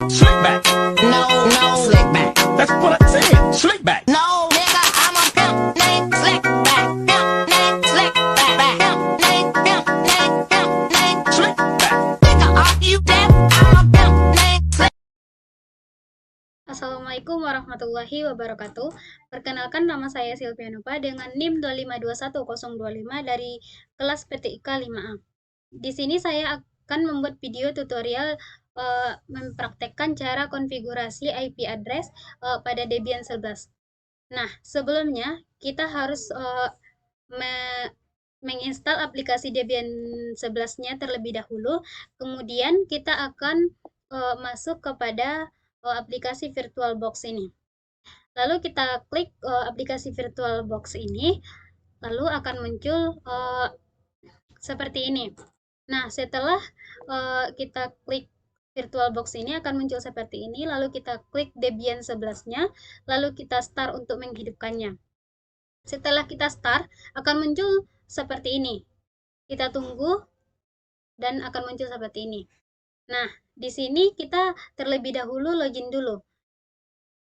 Slick back. No, slick back. That's what I said. Slick back. No, nigga, I'm a pimp named Slick Back. Pimp named Slick Back. Pimp named Slick back. Nigga, are you deaf? I'm a pimp named Slick. Assalamualaikum warahmatullahi wabarakatuh. Perkenalkan, nama saya Silvianupa dengan NIM 2521025 dari kelas PTIK 5A. Di sini saya akan membuat video tutorial mempraktekkan cara konfigurasi IP address pada Debian 11. Nah, sebelumnya kita harus menginstal aplikasi Debian 11-nya terlebih dahulu. Kemudian kita akan masuk kepada aplikasi VirtualBox ini. Lalu kita klik aplikasi VirtualBox ini, lalu akan muncul seperti ini. Nah, setelah kita klik VirtualBox ini akan muncul seperti ini, lalu kita klik Debian 11-nya, lalu kita start untuk menghidupkannya. Setelah kita start, akan muncul seperti ini. Kita tunggu dan akan muncul seperti ini. Nah, di sini kita terlebih dahulu login dulu.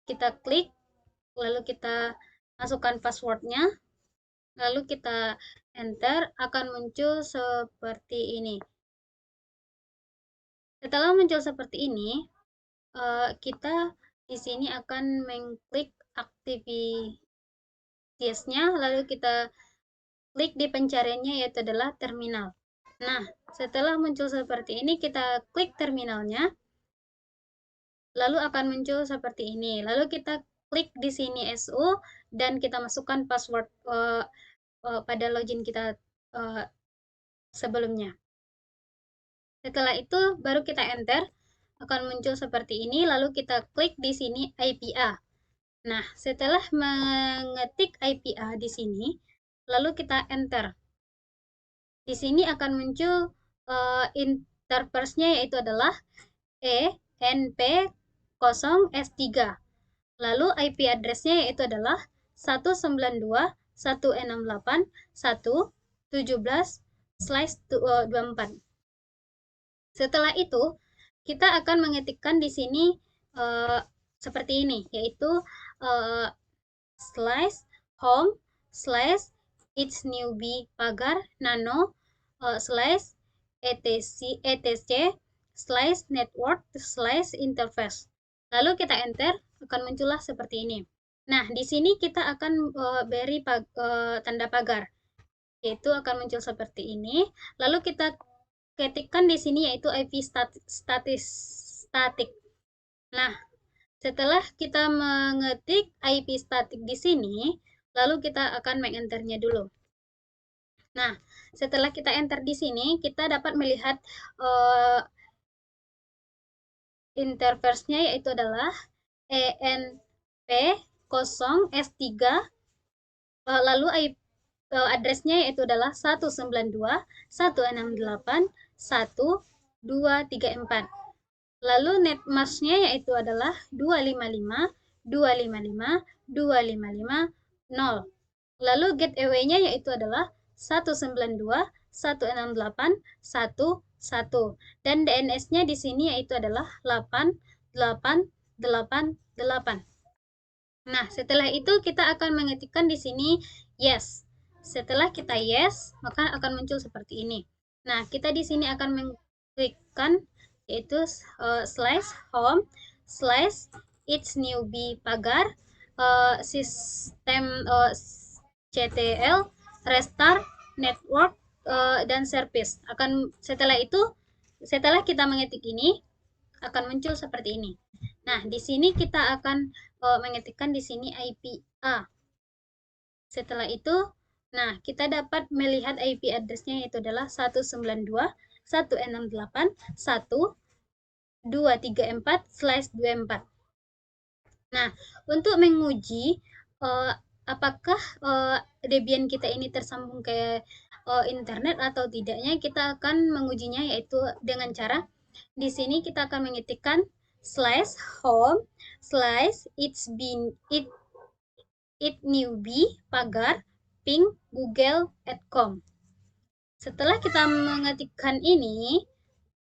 Kita klik, lalu kita masukkan passwordnya, lalu kita enter, akan muncul seperti ini. Setelah muncul seperti ini, kita di sini akan mengklik aktivitasnya, lalu kita klik di pencariannya yaitu adalah terminal. Nah, setelah muncul seperti ini, kita klik terminalnya, lalu akan muncul seperti ini. Lalu kita klik di sini SU dan kita masukkan password pada login kita sebelumnya. Setelah itu baru kita enter, akan muncul seperti ini, lalu kita klik di sini IPA. Nah, setelah mengetik IPA di sini, lalu kita enter. Di sini akan muncul interface-nya yaitu adalah ENP0S3. Lalu IP address-nya yaitu adalah 192.168.1.17/24. Setelah itu, kita akan mengetikkan di sini seperti ini, yaitu /home/ it's newbie pagar nano /etc/network/interface. Lalu kita enter, akan muncullah seperti ini. Nah, di sini kita akan beri tanda pagar, yaitu akan muncul seperti ini. Lalu kita ketikkan di sini yaitu IP static. Nah, setelah kita mengetik IP static di sini, lalu kita akan mengenternya dulu. Nah, setelah kita enter di sini, kita dapat melihat interface-nya yaitu adalah ENP0S3, lalu IP address-nya yaitu adalah 192.168.1.234. Lalu netmask-nya yaitu adalah 255.255.255.0. Lalu gateway-nya yaitu adalah 192.168.1.1. Dan DNS-nya di sini yaitu adalah 8888. Nah, setelah itu kita akan mengetikkan di sini yes. Setelah kita yes, maka akan muncul seperti ini. Nah, kita di sini akan mengklikkan yaitu /home/ it's newbie pagar sistem CTL restart network dan service. Setelah itu, setelah kita mengetik ini, akan muncul seperti ini. Nah, di sini kita akan mengetikkan di sini IPA. Setelah itu, nah, kita dapat melihat IP address-nya yaitu adalah 192.168.1.234/24. Nah, untuk menguji apakah Debian kita ini tersambung ke internet atau tidaknya, kita akan mengujinya yaitu dengan cara di sini kita akan mengetikkan /home/ it newbie pagar ping google.com. Setelah kita mengetikkan ini,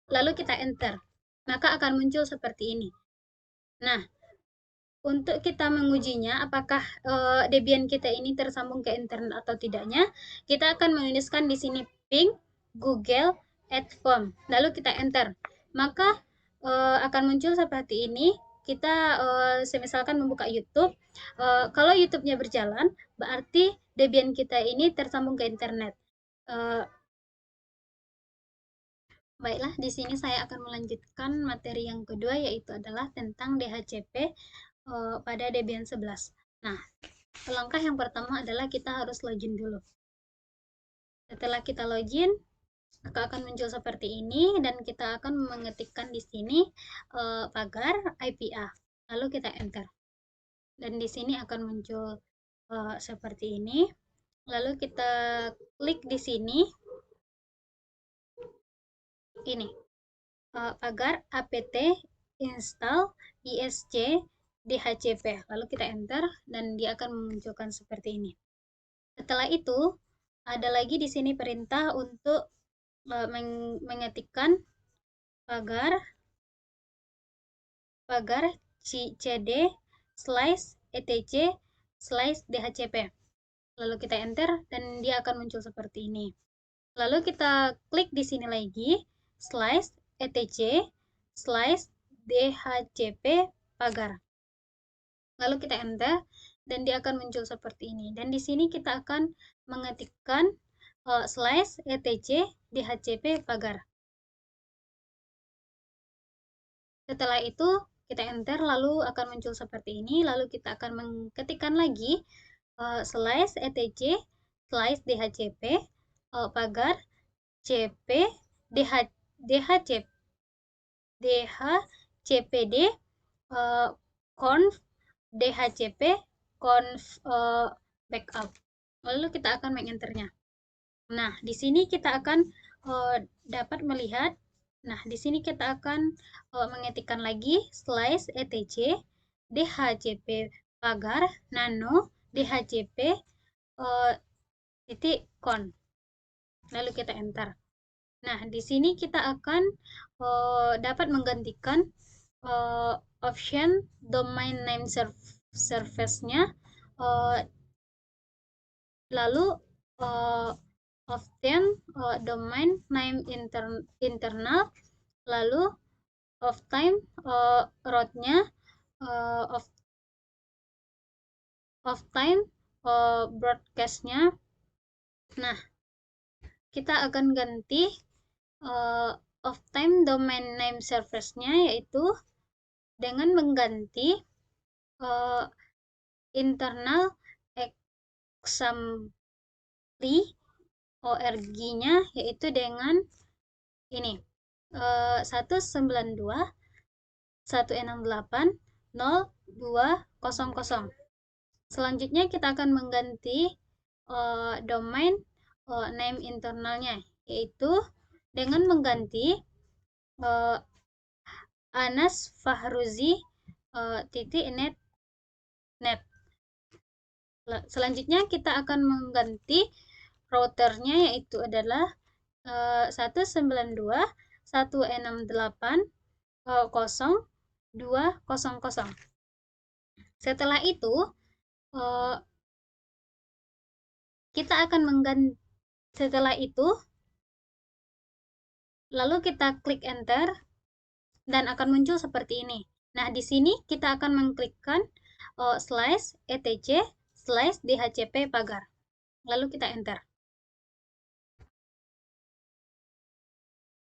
lalu kita enter. maka akan muncul seperti ini. Nah, untuk kita mengujinya apakah Debian kita ini tersambung ke internet atau tidaknya, kita akan menuliskan di sini ping Google @form, lalu kita enter. Maka akan muncul seperti ini. Kita semisalkan membuka YouTube. Kalau YouTube-nya berjalan, berarti Debian kita ini tersambung ke internet. Baiklah, di sini saya akan melanjutkan materi yang kedua, yaitu adalah tentang DHCP pada Debian 11. Nah, langkah yang pertama adalah kita harus login dulu. Setelah kita login, maka akan muncul seperti ini, dan kita akan mengetikkan di sini pagar IPA. Lalu kita enter. Dan di sini akan muncul seperti ini. Lalu kita klik di sini. Ini. Pagar apt install isc DHCP, lalu kita enter dan dia akan memunculkan seperti ini. Setelah itu ada lagi di sini perintah untuk mengetikkan pagar cd /etc/dhcp, lalu kita enter dan dia akan muncul seperti ini. Lalu kita klik di sini lagi /etc/dhcp pagar. Lalu kita enter dan dia akan muncul seperti ini. Dan di sini kita akan mengetikkan /etc dhcp pagar. Setelah itu kita enter, lalu akan muncul seperti ini. Lalu kita akan mengetikkan lagi /etc dhcp pagar cp dhcpd conf dhcp conf backup. Lalu kita akan mengenternya. Nah, di sini kita akan dapat melihat. Nah, di sini kita akan mengetikkan lagi /etc dhcp pagar nano dhcp .conf. Lalu kita enter. Nah, di sini kita akan dapat menggantikan option domain name service-nya, lalu often domain name internal, lalu of time root-nya, of time broadcast-nya. Nah, kita akan ganti of time domain name service-nya, yaitu dengan mengganti internal example org-nya, yaitu dengan ini 192.168.02.00. Selanjutnya kita akan mengganti domain name internalnya, yaitu dengan mengganti anasfahruzi.net. Selanjutnya kita akan mengganti routernya, yaitu adalah 192.168.0.200. Setelah itu kita akan mengganti. Setelah itu lalu kita klik enter dan akan muncul seperti ini. Nah, di sini kita akan mengklikkan /etc/dhcp pagar. Lalu kita enter.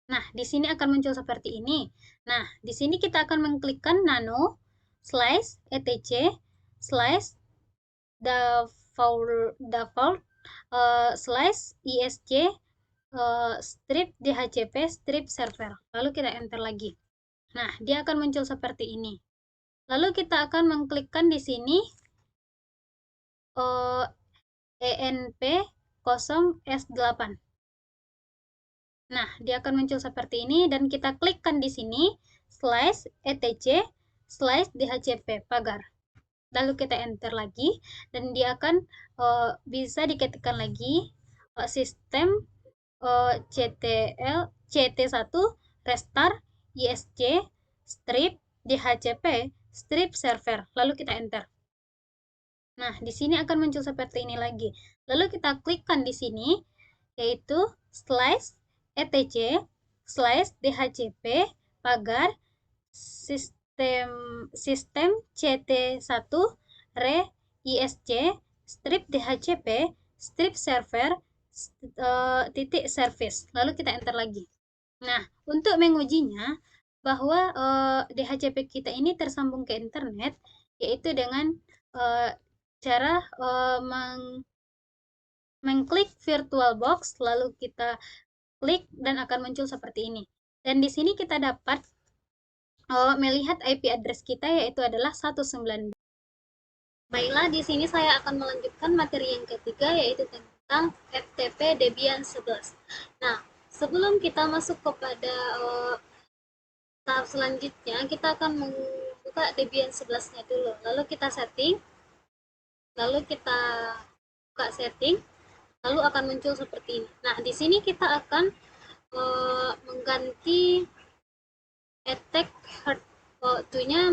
Nah, di sini akan muncul seperti ini. Nah, di sini kita akan mengklikkan nano /etc/default /isc strip dhcp strip server. Lalu kita enter lagi. Nah, dia akan muncul seperti ini. Lalu kita akan mengklikkan di sini enp0s8. Nah, dia akan muncul seperti ini dan kita klikkan di sini /etc/dhcp pagar. Lalu kita enter lagi dan dia akan bisa diketikkan lagi sistem ct1 restart isc strip dhcp strip server, lalu kita enter. Nah, di sini akan muncul seperti ini lagi. Lalu kita klikkan di sini, yaitu /etc /dhcp pagar sistem ct1 re isc strip dhcp strip server titik service. Lalu kita enter lagi. Nah, untuk mengujinya bahwa dhcp kita ini tersambung ke internet, yaitu dengan cara mengklik VirtualBox, lalu kita klik dan akan muncul seperti ini. Dan di sini kita dapat melihat IP address kita, yaitu adalah 192. Baiklah, di sini saya akan melanjutkan materi yang ketiga, yaitu tentang FTP Debian 11. Nah, sebelum kita masuk kepada tahap selanjutnya, kita akan membuka Debian 11-nya dulu. Lalu kita setting, lalu kita buka setting, lalu akan muncul seperti ini. Nah, di sini kita akan mengganti attack to-nya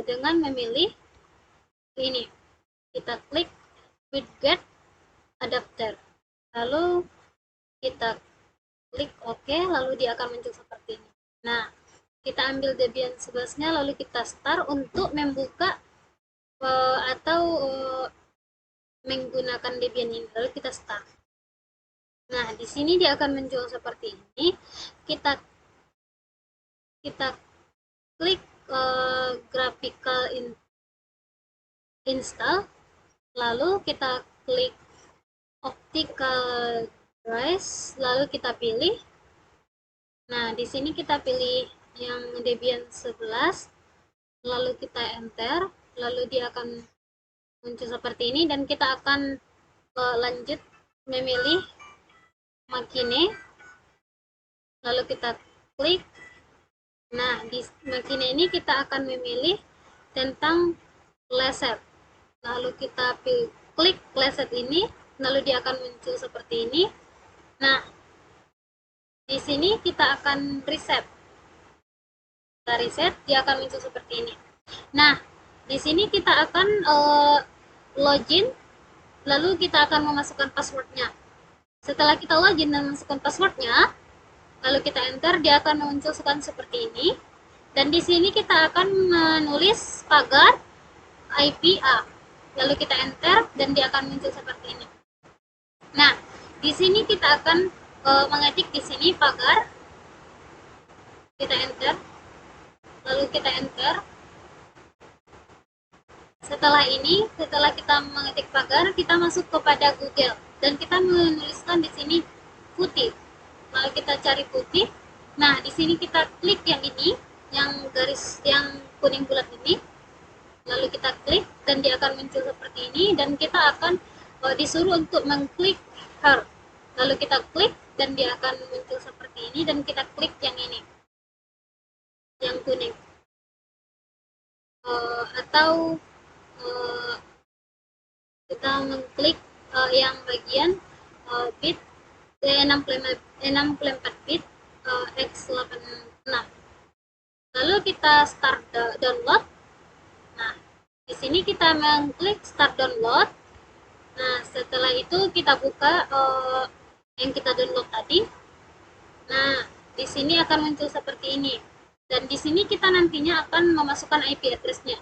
dengan memilih ini. Kita klik widget adapter, lalu kita klik OK, lalu dia akan muncul seperti ini. Nah, kita ambil Debian 11-nya, lalu kita start untuk membuka atau menggunakan Debian ini, lalu kita start. Nah, di sini dia akan muncul seperti ini. Kita klik graphical install, lalu kita klik optical drive, lalu kita pilih. Nah, di sini kita pilih yang Debian 11, lalu kita enter, lalu dia akan muncul seperti ini, dan kita akan lanjut memilih Makine, lalu kita klik. Nah, di Makine ini kita akan memilih tentang Reset, lalu kita klik Reset ini, lalu dia akan muncul seperti ini. Nah, di sini kita akan reset. Kita reset, dia akan muncul seperti ini. Nah, di sini kita akan login, lalu kita akan memasukkan passwordnya. Setelah kita login dan memasukkan passwordnya, lalu kita enter, dia akan muncul seperti ini. Dan di sini kita akan menulis pagar IPA, lalu kita enter, dan dia akan muncul seperti ini. Nah, di sini kita akan mengetik di sini pagar, kita enter, lalu kita enter. Setelah ini, setelah kita mengetik pagar, kita masuk kepada Google dan kita menuliskan di sini putih. Lalu kita cari putih. Nah, di sini kita klik yang ini, yang garis yang kuning bulat ini. Lalu kita klik dan dia akan muncul seperti ini, dan kita akan disuruh untuk mengklik her. Lalu kita klik dan dia akan muncul seperti ini, dan kita klik yang ini, yang kuning. Atau kita mengklik yang bagian bit 64 bit x86. Lalu kita start download. Nah, di sini kita mengklik start download. Nah, setelah itu kita buka yang kita download tadi. Nah, di sini akan muncul seperti ini. Dan di sini kita nantinya akan memasukkan IP address-nya.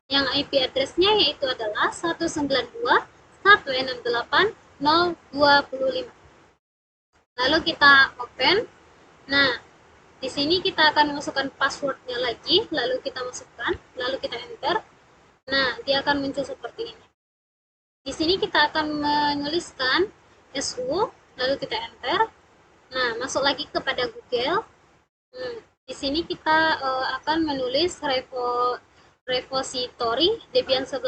Yang IP address-nya yaitu adalah 192.168.025. Lalu kita open. Nah, di sini kita akan masukkan password-nya lagi, lalu kita masukkan, lalu kita enter. Nah, dia akan muncul seperti ini. Di sini kita akan menuliskan SU, lalu kita enter. Nah, masuk lagi kepada Google. Di sini kita akan menulis repository Debian 11.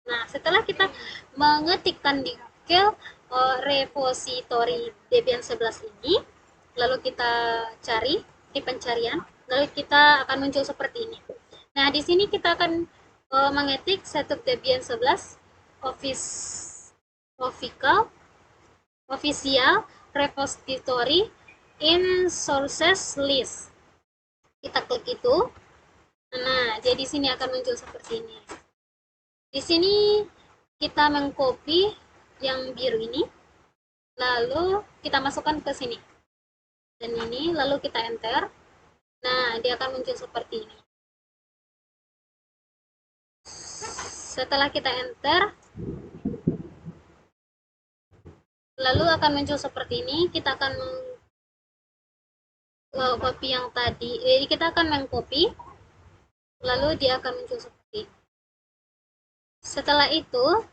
Nah, setelah kita mengetikkan di Google repository Debian 11 ini, lalu kita cari di pencarian, lalu kita akan muncul seperti ini. Nah, di sini kita akan mengetik setup Debian 11 official repository in sources list. kita klik itu. Nah, jadi sini akan muncul seperti ini. Di sini kita mengcopy yang biru ini, lalu kita masukkan ke sini. Dan ini, lalu kita enter. Nah, dia akan muncul seperti ini. Setelah kita enter, lalu akan muncul seperti ini. Kita akan copy yang tadi. Jadi kita akan mengcopy, lalu dia akan muncul seperti ini. Setelah itu,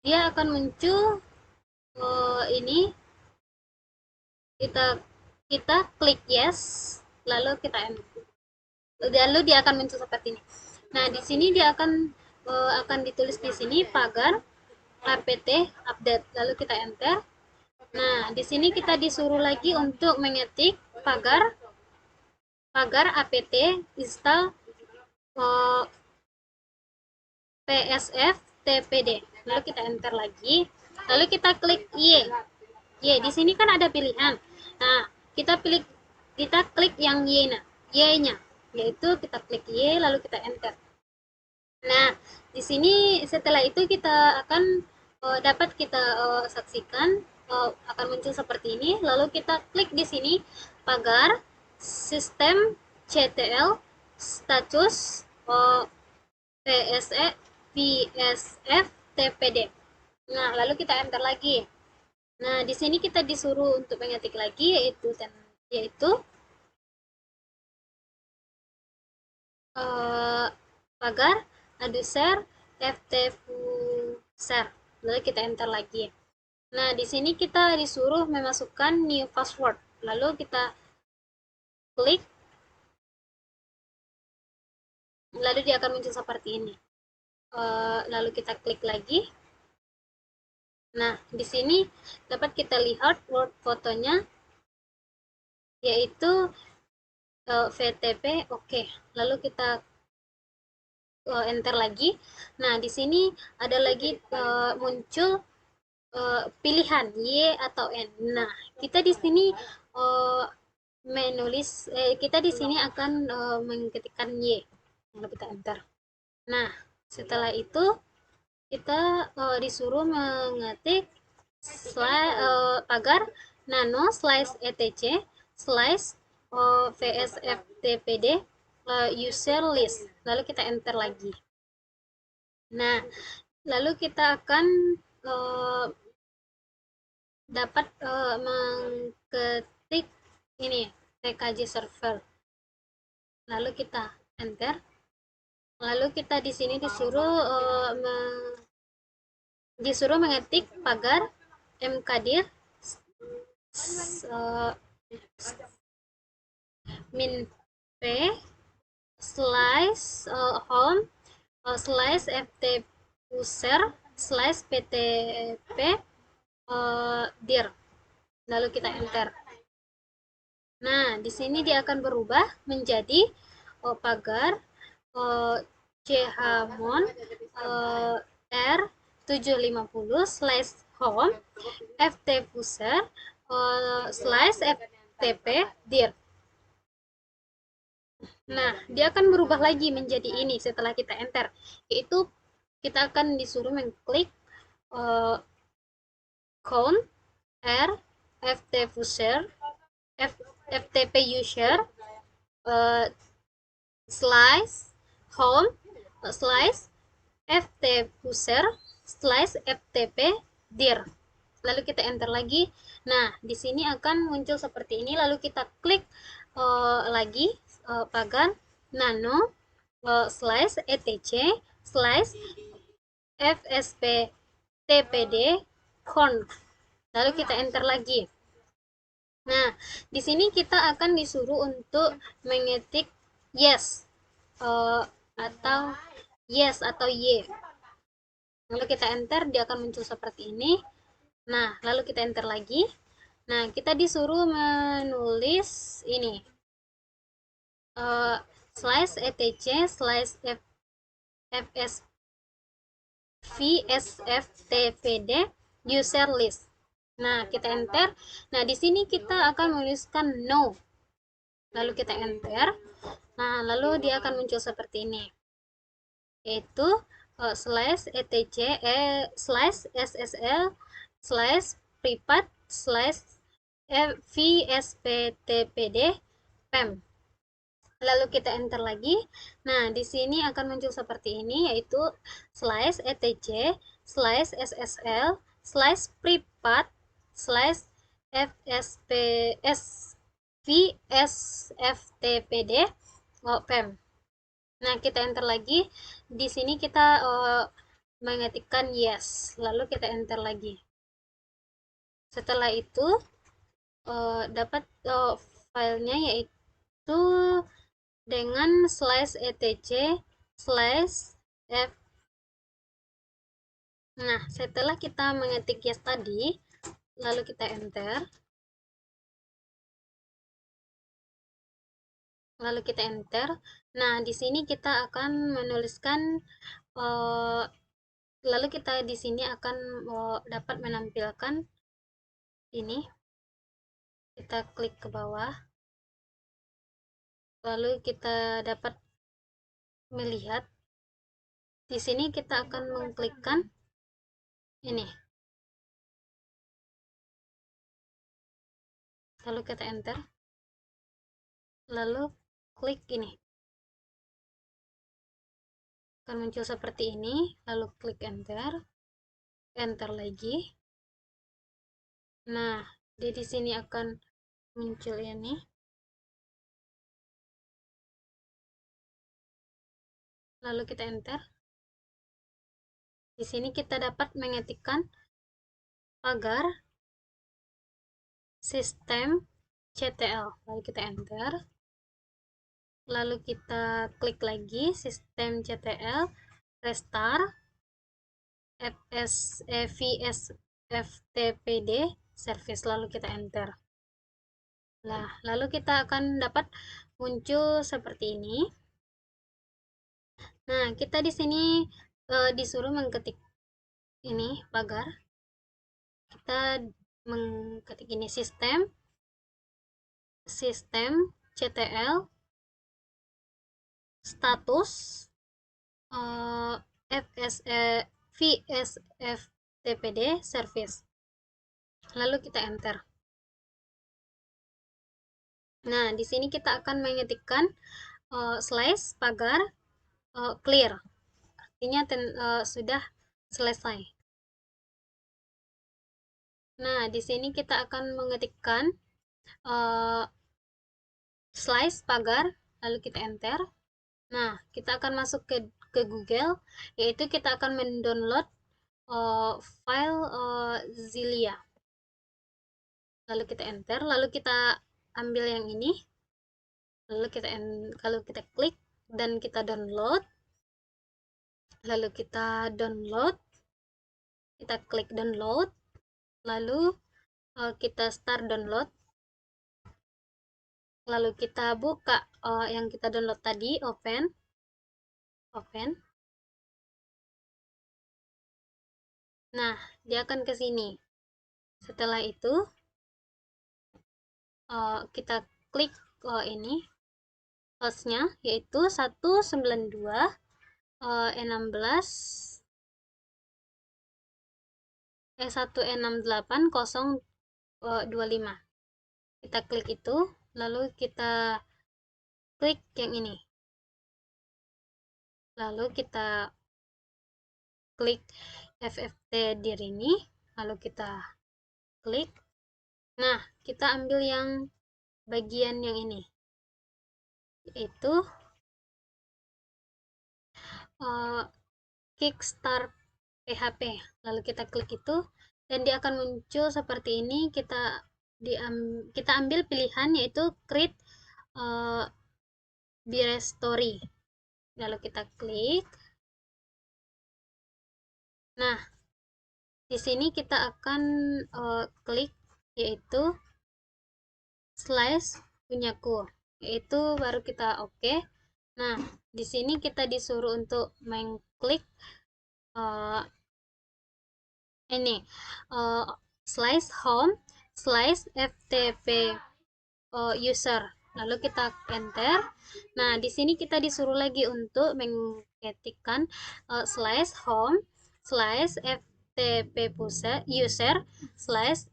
dia akan muncul ini. Kita klik yes, lalu kita enter. Lalu dia akan muncul seperti ini. Nah, di sini dia akan ditulis di sini pagar apt update, lalu kita enter. Nah, di sini kita disuruh lagi untuk mengetik pagar apt install psf tpd, lalu kita enter lagi, lalu kita klik y. Di sini kan ada pilihan. Nah, kita klik yang y-nya, yaitu kita klik y, lalu kita enter. Nah, di sini setelah itu kita akan dapat kita saksikan akan muncul seperti ini. Lalu kita klik di sini pagar sistem CTL status PSF TPD. Nah, lalu kita enter lagi. Nah, di sini kita disuruh untuk mengetik lagi, yaitu pagar aduser ftfuser, lalu kita enter lagi. Nah, di sini kita disuruh memasukkan new password, lalu kita klik, lalu dia akan muncul seperti ini. Lalu kita klik lagi. Nah, di sini dapat kita lihat word fotonya, yaitu VTP oke. Lalu kita enter lagi. Nah, di sini ada lagi muncul pilihan Y atau N. Nah, kita di sini kita di sini akan mengetikkan Y. Lalu kita enter. Nah, setelah itu kita disuruh mengetik pagar nano /etc /vsftpd user list, lalu kita enter lagi. Nah, lalu kita akan dapat mengetik ini tkg server, lalu kita enter. Lalu kita di sini disuruh mengetik pagar mkdir min p /home /ft-user /ptp dir, lalu kita enter. Nah, di sini dia akan berubah menjadi pagar chmon r750/home ft-user /ftp dir. Nah, dia akan berubah lagi menjadi ini setelah kita enter, yaitu kita akan disuruh mengklik count r ft-user ftp user /home /ft-user /ftp dir, lalu kita enter lagi. Nah, di sini akan muncul seperti ini, lalu kita klik lagi pagar nano /etc /fsp-tpd conf, lalu kita enter lagi. Nah, di sini kita akan disuruh untuk mengetik yes atau y. Lalu kita enter, dia akan muncul seperti ini. Nah, lalu kita enter lagi. Nah, kita disuruh menulis ini /etc /vsftpd user list. Nah, kita enter. Nah, di sini kita akan menuliskan no. Lalu kita enter. Nah, lalu dia akan muncul seperti ini, yaitu /etc slash /ssl slash privat slash vsptpd pem. Lalu kita enter lagi. Nah, di sini akan muncul seperti ini, yaitu /etc slash /ssl slash privat slash vsftpd pem. Nah, kita enter lagi. Di sini kita mengetikkan yes, lalu kita enter lagi. Setelah itu dapat filenya, yaitu dengan /etc slash f. Nah, setelah kita mengetik yes tadi, lalu kita enter. Nah, di sini kita akan menuliskan lalu kita di sini akan dapat menampilkan ini. Kita klik ke bawah. Lalu kita dapat melihat di sini kita akan mengklikkan ini. Lalu kita enter. Lalu klik ini. Akan muncul seperti ini, lalu klik enter. Enter lagi. Nah, di sini akan muncul ini. Lalu kita enter. Di sini kita dapat mengetikkan pagar sistem CTL. Lalu kita enter. Lalu kita klik lagi sistem CTL, restart vsftpd service, lalu kita enter. Nah, lalu kita akan dapat muncul seperti ini. Nah, kita di sini disuruh mengketik ini pagar. Kita mengketik ini sistem CTL status vsftpd service. Lalu kita enter. Nah, di sini kita akan mengetikkan slash pagar clear. Artinya sudah selesai. Nah, di sini kita akan mengetikkan slash pagar, lalu kita enter. Nah, kita akan masuk ke Google, yaitu kita akan mendownload file Zilia. Lalu kita enter, lalu kita ambil yang ini. Lalu kita klik dan kita download. Lalu kita download. Kita klik download. Lalu kita start download. Lalu kita buka yang kita download tadi, open. Nah, dia akan ke sini. Setelah itu kita klik ini hostnya, yaitu 192.168.025. Kita klik itu, lalu kita klik yang ini. Lalu kita klik FFT diri ini, lalu kita klik. Nah, kita ambil yang bagian yang ini, yaitu Kickstart PHP. Lalu kita klik itu, dan dia akan muncul seperti ini. Kita ambil pilihan, yaitu create Story. Lalu kita klik. Nah, di sini kita akan klik, yaitu slash punyaku, yaitu baru kita oke. Nah, di sini kita disuruh untuk mengklik ini slash home slash ftp user. lalu kita enter. Nah, di sini kita disuruh lagi untuk mengetikkan slash home slash ftp user slash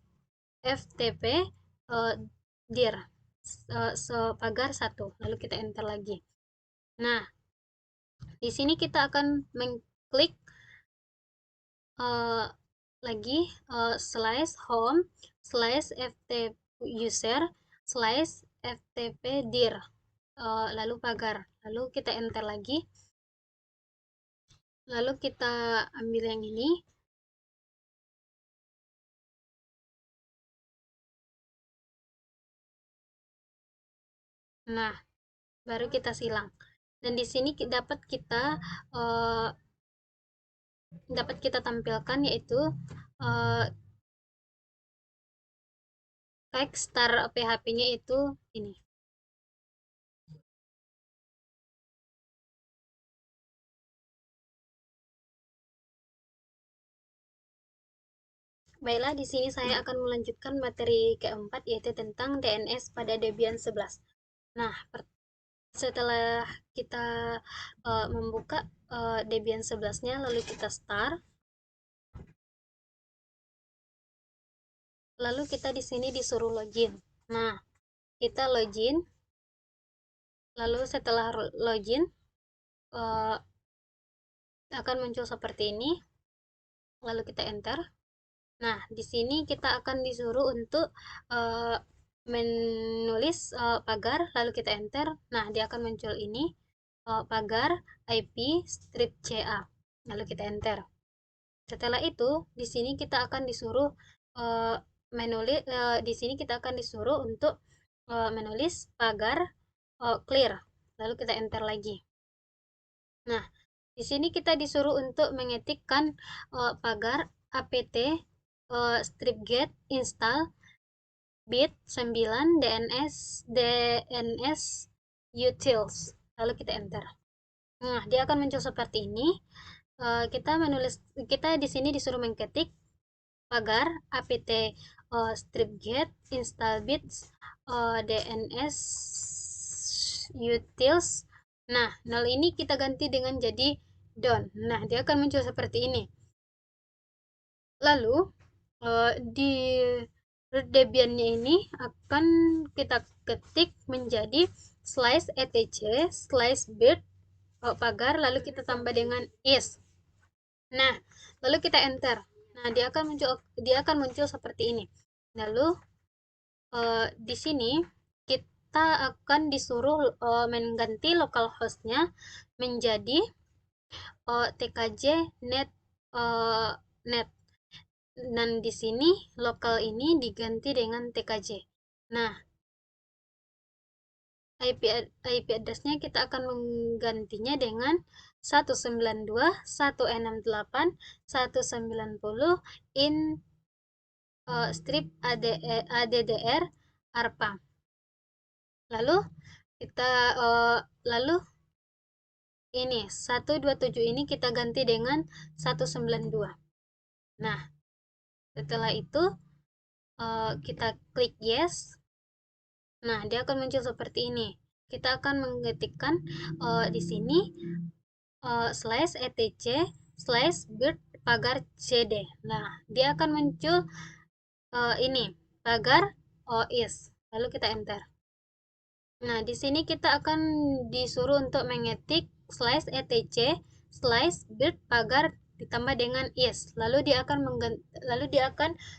ftp dir pagar 1, lalu kita enter lagi. Nah, di sini kita akan mengklik lagi slash home slash ftp user slash ftp dir lalu pagar, lalu kita enter lagi, lalu kita ambil yang ini. Nah, baru kita silang, dan di sini dapat kita tampilkan yaitu tag star PHP-nya itu ini. Baiklah, di sini saya akan melanjutkan materi keempat, yaitu tentang DNS pada Debian 11. Nah, setelah kita membuka Debian 11-nya, lalu kita start. Lalu kita di sini disuruh login. Nah, kita login. Lalu setelah login akan muncul seperti ini. Lalu kita enter. Nah, di sini kita akan disuruh untuk menulis pagar, lalu kita enter. Nah, dia akan muncul ini pagar IP strip CA. Lalu kita enter. Setelah itu, di sini kita akan disuruh menulis. Di sini kita akan disuruh untuk menulis pagar clear. Lalu kita enter lagi. Nah, di sini kita disuruh untuk mengetikkan pagar apt stripget install bit 9 DNS utils, lalu kita enter. Nah, dia akan muncul seperti ini. Kita di sini disuruh mengetik pagar apt stripget install bits DNS utils. Nah, 0 ini kita ganti dengan jadi done. Nah, dia akan muncul seperti ini. Lalu di root Debian-nya ini akan kita ketik menjadi slash etc slash bit pagar, lalu kita tambah dengan is. Nah, lalu kita enter. Nah, dia akan muncul seperti ini. Lalu di sini kita akan disuruh mengganti localhost-nya menjadi tkj net. Dan di sini lokal ini diganti dengan tkj. Nah, IP address-nya kita akan menggantinya dengan 192.168.190 in strip addr arpa. Lalu ini 127 ini kita ganti dengan 192. Nah, setelah itu kita klik yes. Nah, dia akan muncul seperti ini. Kita akan mengetikkan di sini slash etc slash bit pagar cd. Nah, dia akan muncul ini pagar is. Lalu kita enter. Nah, di sini kita akan disuruh untuk mengetik slash etc slash bit pagar ditambah dengan is. Lalu dia akan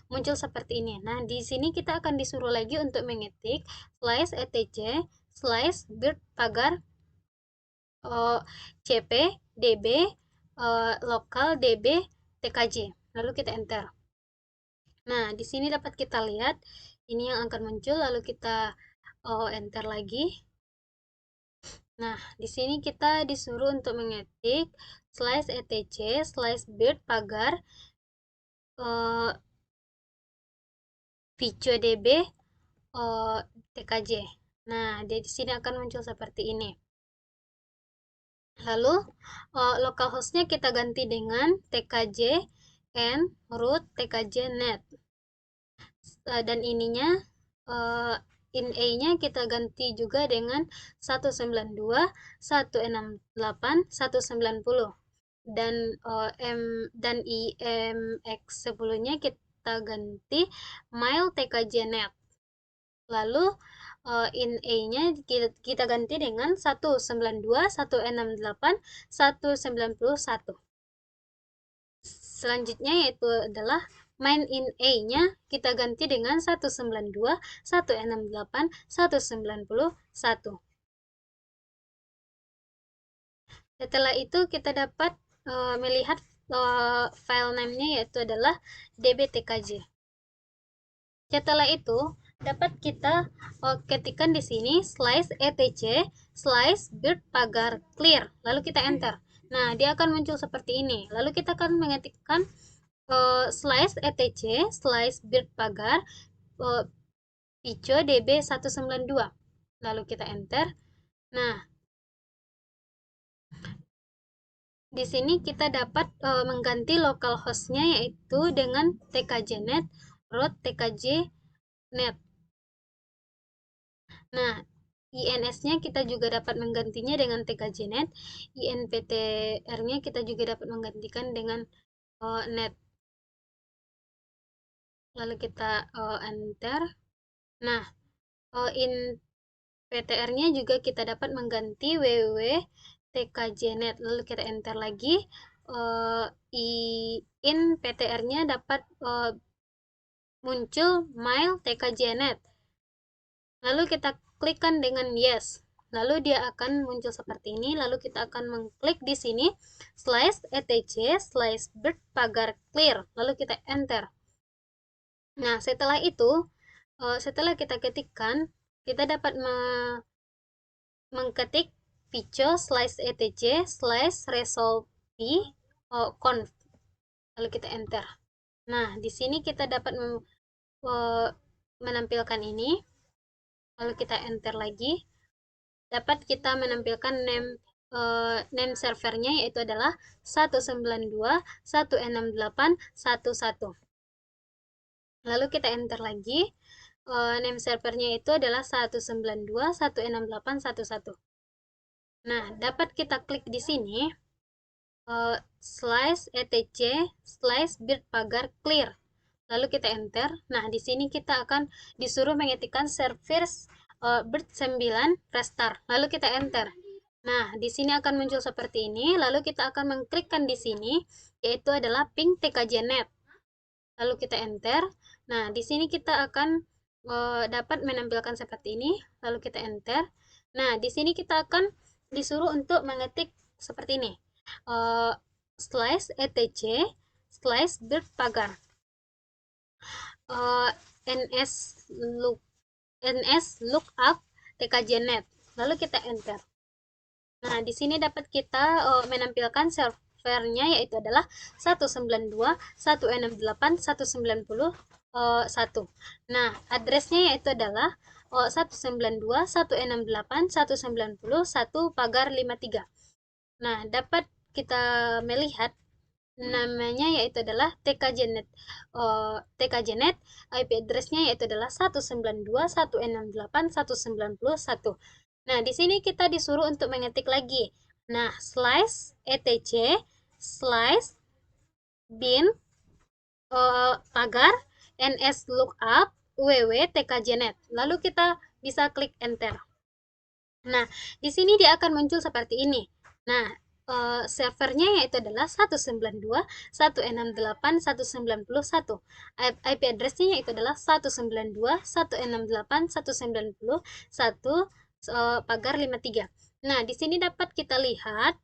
muncul seperti ini. Nah, di sini kita akan disuruh lagi untuk mengetik slash etc slash bit pagar cp db lokal db tkj. Lalu kita enter. Nah, di sini dapat kita lihat ini yang akan muncul, lalu kita enter lagi. Nah, di sini kita disuruh untuk mengetik slash etc slash bit pagar vicodb tkj. Nah, di sini akan muncul seperti ini. Lalu localhost-nya kita ganti dengan tkj and root tkj net. Dan ininya in A-nya kita ganti juga dengan 192, 168, 190. Dan IMX 10-nya kita ganti mile TKJ-net. Lalu in A-nya kita ganti dengan 192, 168, 191. Selanjutnya yaitu adalah main in A-nya kita ganti dengan 192, 168, 191. Setelah itu kita dapat melihat file name-nya yaitu adalah dbtkj. Setelah itu dapat kita ketikkan di sini slice etc slice bird pagar clear, lalu kita enter. Nah, dia akan muncul seperti ini. Lalu kita akan mengetikkan slice etc slice bird pagar pico db192, lalu kita enter. Nah, di sini kita dapat mengganti localhost-nya yaitu dengan tkjnet root tkjnet. Nah, INS-nya kita juga dapat menggantinya dengan tkjnet, INPTR-nya kita juga dapat menggantikan dengan net. Lalu kita enter. Nah, INPTR-nya juga kita dapat mengganti www tkjnet, lalu kita enter lagi. In PTR-nya dapat muncul mile tkjnet, lalu kita klikkan dengan yes, lalu dia akan muncul seperti ini. Lalu kita akan mengklik di sini slice etc slice bird pagar clear, lalu kita enter. Nah, setelah itu setelah kita ketikkan, kita dapat mengketik pico slice etc slice resolve p conf, lalu kita enter. Nah, di sini kita dapat menampilkan ini, lalu kita enter lagi. Dapat kita menampilkan name servernya yaitu adalah 192.168.11. Lalu kita enter lagi. Name servernya itu adalah 192.168.11. Nah, dapat kita klik di sini slice etc slice bird pagar clear, lalu kita enter. Nah, di sini kita akan disuruh mengetikkan service bird 9 restart, lalu kita enter. Nah, di sini akan muncul seperti ini. Lalu kita akan mengklikkan di sini yaitu adalah ping tkjnet, lalu kita enter. Nah, di sini kita akan dapat menampilkan seperti ini, lalu kita enter. Nah, di sini kita akan disuruh untuk mengetik seperti ini, slice etc slice bird pagar ns lookup tkjnet, lalu kita enter. Nah, di sini dapat kita menampilkan servernya yaitu adalah 192.168.191. Nah, addressnya yaitu adalah 192.168.191 pagar 53. Nah, dapat kita melihat namanya yaitu adalah tkjnet. tkjnet IP addressnya yaitu adalah 192.168.191. Nah, di sini kita disuruh untuk mengetik lagi. Nah, slice etc slice bin pagar ns lookup www tkjnet, lalu kita bisa klik enter. Nah, di sini dia akan muncul seperti ini. Nah, servernya yaitu adalah 192.168.191. IP addressnya yaitu adalah 192.168.191 pagar 53. Nah, di sini dapat kita lihat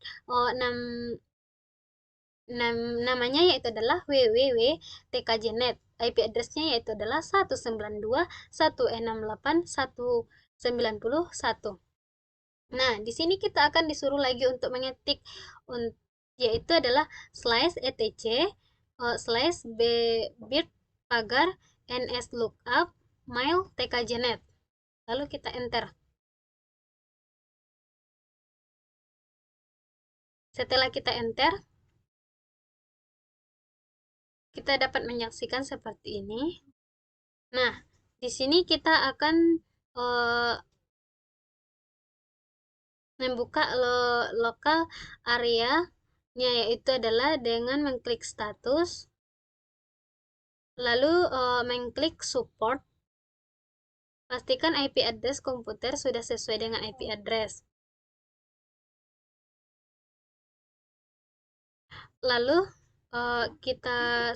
namanya yaitu adalah www tkjnet. IP addressnya yaitu adalah 192.168.191. Nah, di sini kita akan disuruh lagi untuk mengetik yaitu adalah slice etc slice bird pagar ns lookup mile tkjnet, lalu kita enter. Setelah kita enter, kita dapat menyaksikan seperti ini. Nah, di sini kita akan membuka lokal area-nya, yaitu adalah dengan mengklik status, lalu mengklik support. Pastikan IP address komputer sudah sesuai dengan IP address. Lalu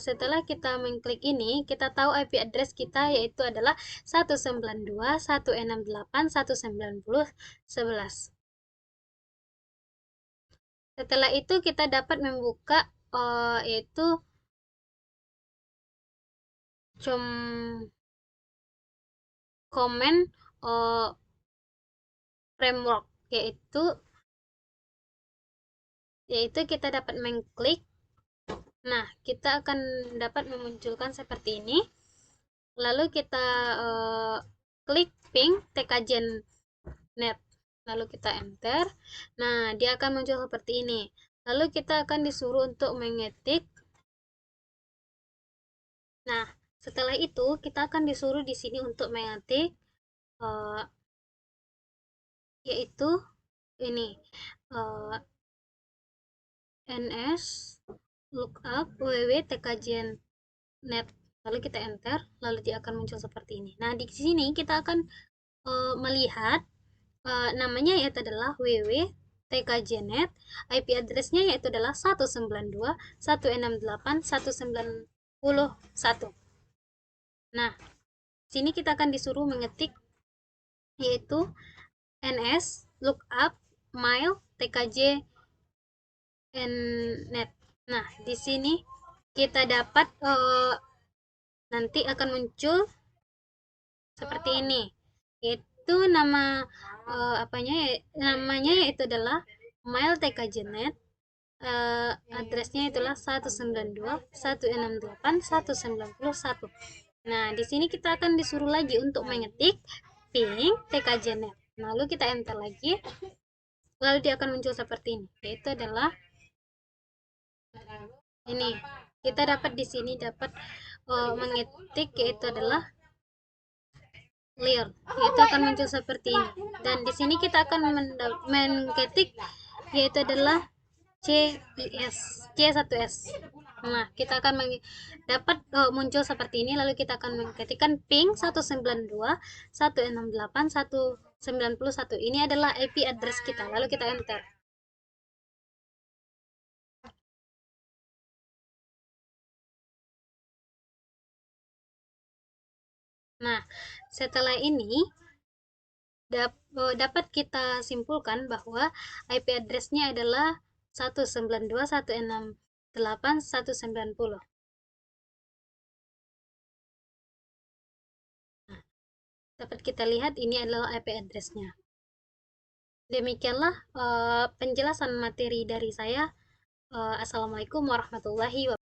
setelah kita mengklik ini, kita tahu IP address kita yaitu adalah 192.168.190.11. Setelah itu kita dapat membuka yaitu command framework, yaitu kita dapat mengklik. Nah, kita akan dapat memunculkan seperti ini. Lalu kita klik ping tkgen.net, lalu kita enter. Nah, dia akan muncul seperti ini. Lalu kita akan disuruh untuk mengetik. Nah, setelah itu kita akan disuruh di sini untuk mengetik yaitu ini ns lookup www.tkgen.net, lalu kita enter, lalu dia akan muncul seperti ini. Nah, di sini kita akan melihat namanya yaitu adalah www.tkgen.net, IP address-nya yaitu adalah 192.168.190.1. Nah, sini kita akan disuruh mengetik yaitu ns lookup mail tkgen.net. Nah, di sini kita dapat nanti akan muncul seperti ini. Itu namanya yaitu adalah mail tkgen.net. Addressnya itulah 192.168.190.1. Nah, di sini kita akan disuruh lagi untuk mengetik ping tkgen.net. Lalu kita enter lagi. Lalu dia akan muncul seperti ini. Yaitu adalah ini. Kita dapat di sini dapat mengetik yaitu adalah clear. Yaitu akan muncul seperti ini. Dan di sini kita akan mengetik yaitu adalah C1S. Nah, kita akan dapat muncul seperti ini. Lalu kita akan mengetikkan ping 192.168.190.1. Ini adalah IP address kita. Lalu kita enter. Nah, setelah ini dapat kita simpulkan bahwa IP address-nya adalah 192.168.190. Nah, dapat kita lihat ini adalah IP address-nya. Demikianlah penjelasan materi dari saya. Assalamualaikum warahmatullahi wabarakatuh.